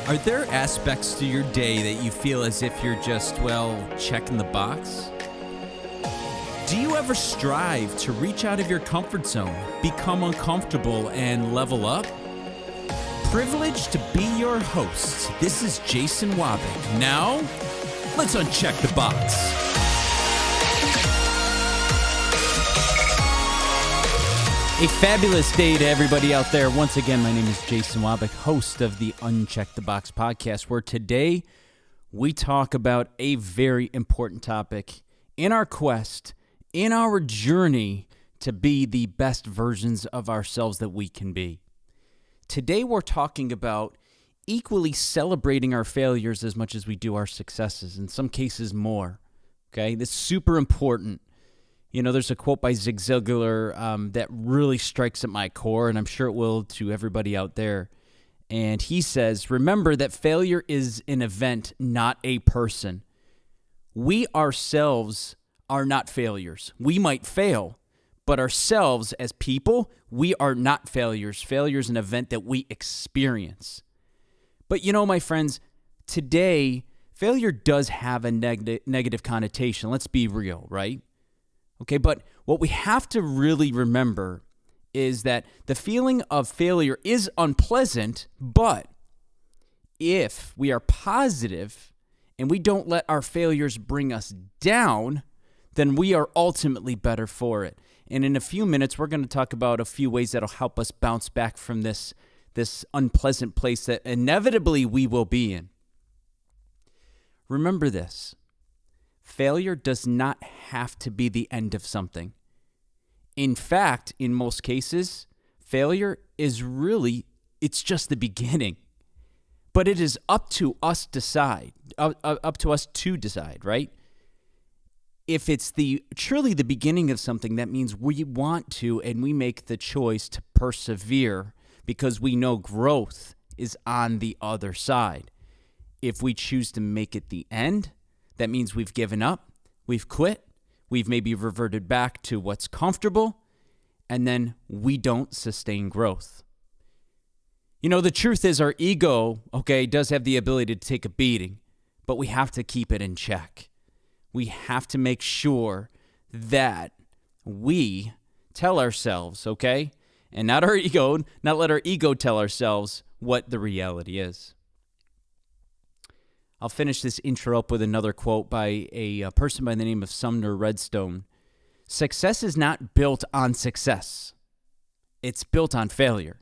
Are there aspects to your day that you feel as if you're just, checking the box? Do you ever strive to reach out of your comfort zone, become uncomfortable, and level up? Privileged to be your host, this is Jason Wabick. Now, let's uncheck the box. A fabulous day to everybody out there. Once again, my name is Jason Wabick, host of the Uncheck the Box podcast, where today we talk about a very important topic in our quest, in our journey to be the best versions of ourselves that we can be. Today we're talking about equally celebrating our failures as much as we do our successes, in some cases more. Okay, this is super important. You know, there's a quote by Zig Ziglar that really strikes at my core, and I'm sure it will to everybody out there. And he says, remember that failure is an event, not a person. We ourselves are not failures. We might fail, but ourselves as people, we are not failures. Failure is an event that we experience. But you know, my friends, today, failure does have a negative connotation. Let's be real, right? Okay, but what we have to really remember is that the feeling of failure is unpleasant, but if we are positive and we don't let our failures bring us down, then we are ultimately better for it. And in a few minutes, we're going to talk about a few ways that'll help us bounce back from this unpleasant place that inevitably we will be in. Remember this. Failure does not have to be the end of something. In fact, in most cases, failure is it's just the beginning. But it is up to us to decide, right? If it's truly the beginning of something, that means we want to and we make the choice to persevere because we know growth is on the other side. If we choose to make it the end, that means we've given up, we've quit, we've maybe reverted back to what's comfortable, and then we don't sustain growth. You know, the truth is our ego, does have the ability to take a beating, but we have to keep it in check. We have to make sure that we tell ourselves, and not let our ego tell ourselves what the reality is. I'll finish this intro up with another quote by a person by the name of Sumner Redstone. Success is not built on success. It's built on failure.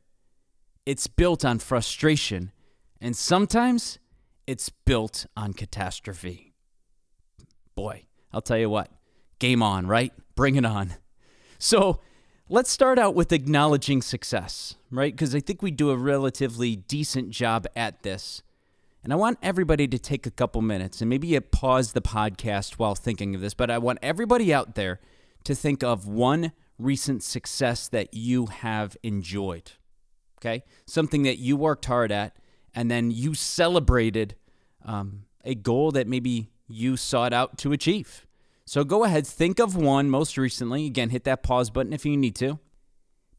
It's built on frustration. And sometimes it's built on catastrophe. Boy, I'll tell you what. Game on, right? Bring it on. So let's start out with acknowledging success, right? Because I think we do a relatively decent job at this. And I want everybody to take a couple minutes and maybe you pause the podcast while thinking of this, but I want everybody out there to think of one recent success that you have enjoyed, okay? Something that you worked hard at and then you celebrated a goal that maybe you sought out to achieve. So go ahead, think of one most recently. Again, hit that pause button if you need to.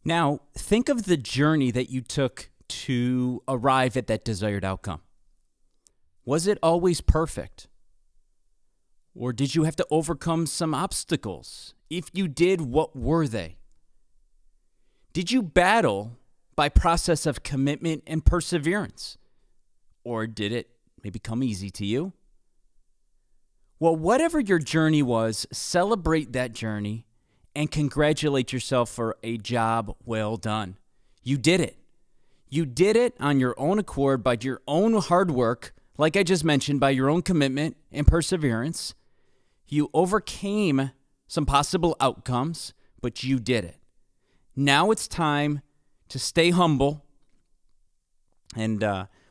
Now, think of the journey that you took to arrive at that desired outcome. Was it always perfect? Or did you have to overcome some obstacles? If you did, what were they? Did you battle by process of commitment and perseverance? Or did it maybe come easy to you? Well, whatever your journey was, celebrate that journey and congratulate yourself for a job well done. You did it. You did it on your own accord by your own hard work. Like I just mentioned, by your own commitment and perseverance, you overcame some possible outcomes, but you did it. Now it's time to stay humble. And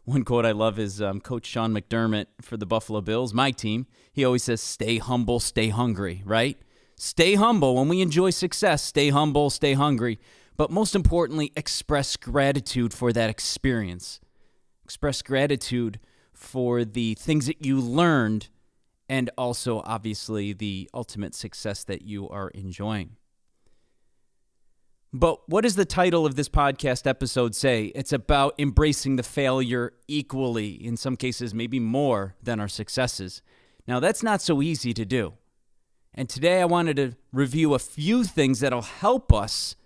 one quote I love is Coach Sean McDermott for the Buffalo Bills, my team. He always says, stay humble, stay hungry, right? Stay humble. When we enjoy success, stay humble, stay hungry. But most importantly, express gratitude for that experience. Express gratitude for the things that you learned and also, obviously, the ultimate success that you are enjoying. But what does the title of this podcast episode say? It's about embracing the failure equally, in some cases maybe more than our successes. Now, that's not so easy to do. And today I wanted to review a few things that'll help us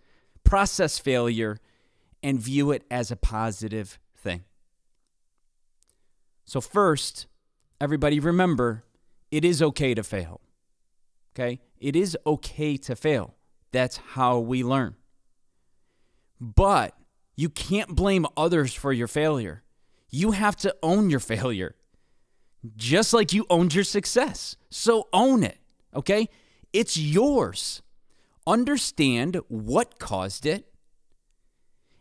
process failure and view it as a positive thing. So first, everybody remember, it is okay to fail. Okay? It is okay to fail. That's how we learn. But you can't blame others for your failure. You have to own your failure, just like you owned your success. So own it, okay? It's yours. Understand what caused it.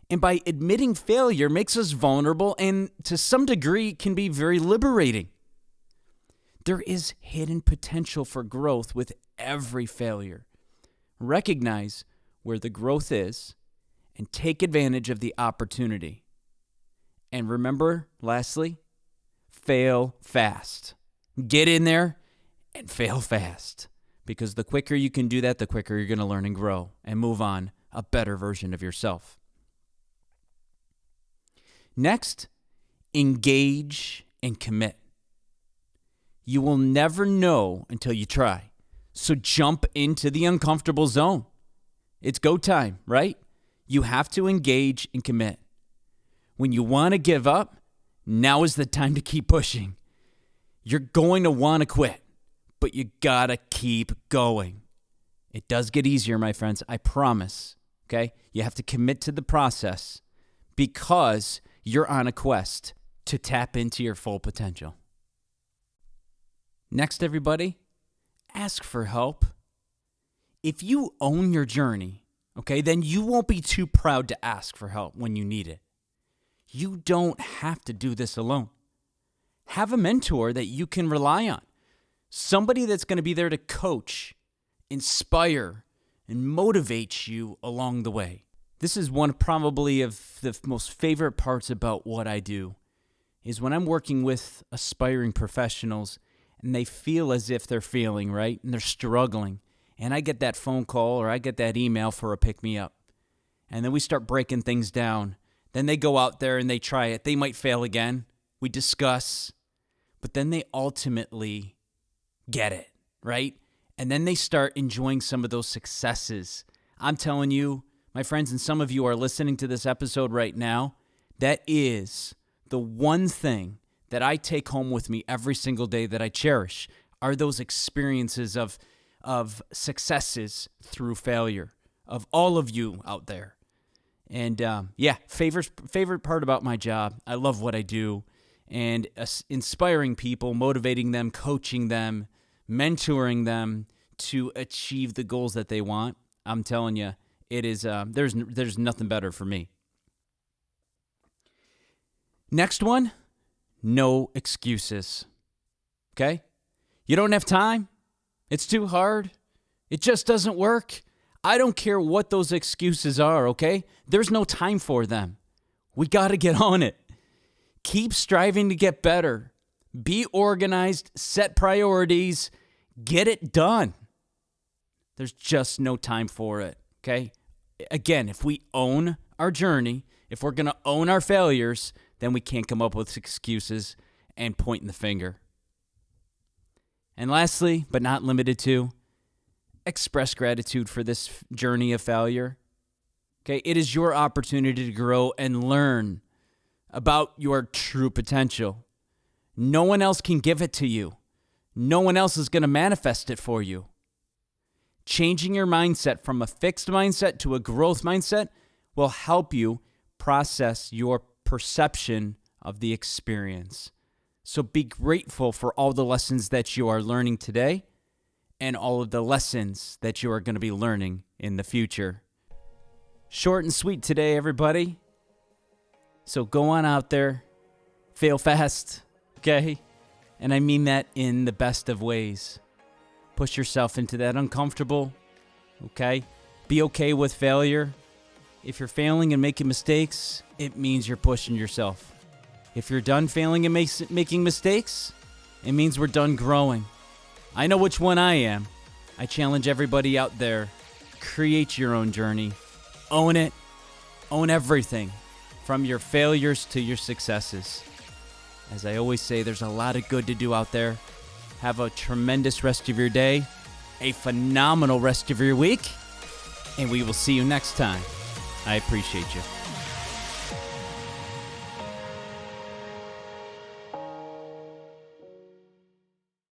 And by admitting failure makes us vulnerable and to some degree can be very liberating. There is hidden potential for growth with every failure. Recognize where the growth is and take advantage of the opportunity. And remember, lastly, fail fast. Get in there and fail fast. Because the quicker you can do that, the quicker you're going to learn and grow and move on a better version of yourself. Next, engage and commit. You will never know until you try. So jump into the uncomfortable zone. It's go time, right? You have to engage and commit. When you want to give up, now is the time to keep pushing. You're going to want to quit, but you gotta keep going. It does get easier, my friends, I promise, okay? You have to commit to the process because you're on a quest to tap into your full potential. Next, everybody, ask for help. If you own your journey, okay, then you won't be too proud to ask for help when you need it. You don't have to do this alone. Have a mentor that you can rely on. Somebody that's going to be there to coach, inspire, and motivate you along the way. This is one probably of the most favorite parts about what I do, is when I'm working with aspiring professionals and they feel as if they're failing, right? And they're struggling. And I get that phone call or I get that email for a pick-me-up. And then we start breaking things down. Then they go out there and they try it. They might fail again. We discuss. But then they ultimately get it, right? And then they start enjoying some of those successes. I'm telling you, my friends, and some of you are listening to this episode right now, that is the one thing that I take home with me every single day that I cherish, are those experiences of successes through failure, of all of you out there. And favorite part about my job, I love what I do, and inspiring people, motivating them, coaching them, mentoring them to achieve the goals that they want. I'm telling you, it is there's nothing better for me. Next one, no excuses. Okay? You don't have time. It's too hard. It just doesn't work. I don't care what those excuses are, okay? There's no time for them. We got to get on it. Keep striving to get better. Be organized, set priorities, get it done. There's just no time for it, okay? Again, if we own our journey, if we're going to own our failures, then we can't come up with excuses and pointing the finger. And lastly, but not limited to, express gratitude for this journey of failure. Okay, it is your opportunity to grow and learn about your true potential. No one else can give it to you. No one else is going to manifest it for you. Changing your mindset from a fixed mindset to a growth mindset will help you process your perception of the experience. So be grateful for all the lessons that you are learning today and all of the lessons that you are going to be learning in the future. Short and sweet today, everybody. So go on out there, fail fast, okay? And I mean that in the best of ways. Push yourself into that uncomfortable, okay? Be okay with failure. If you're failing and making mistakes, it means you're pushing yourself. If you're done failing and making mistakes, it means we're done growing. I know which one I am. I challenge everybody out there, create your own journey. Own it. Own everything, from your failures to your successes. As I always say, there's a lot of good to do out there. Have a tremendous rest of your day, a phenomenal rest of your week, and we will see you next time. I appreciate you.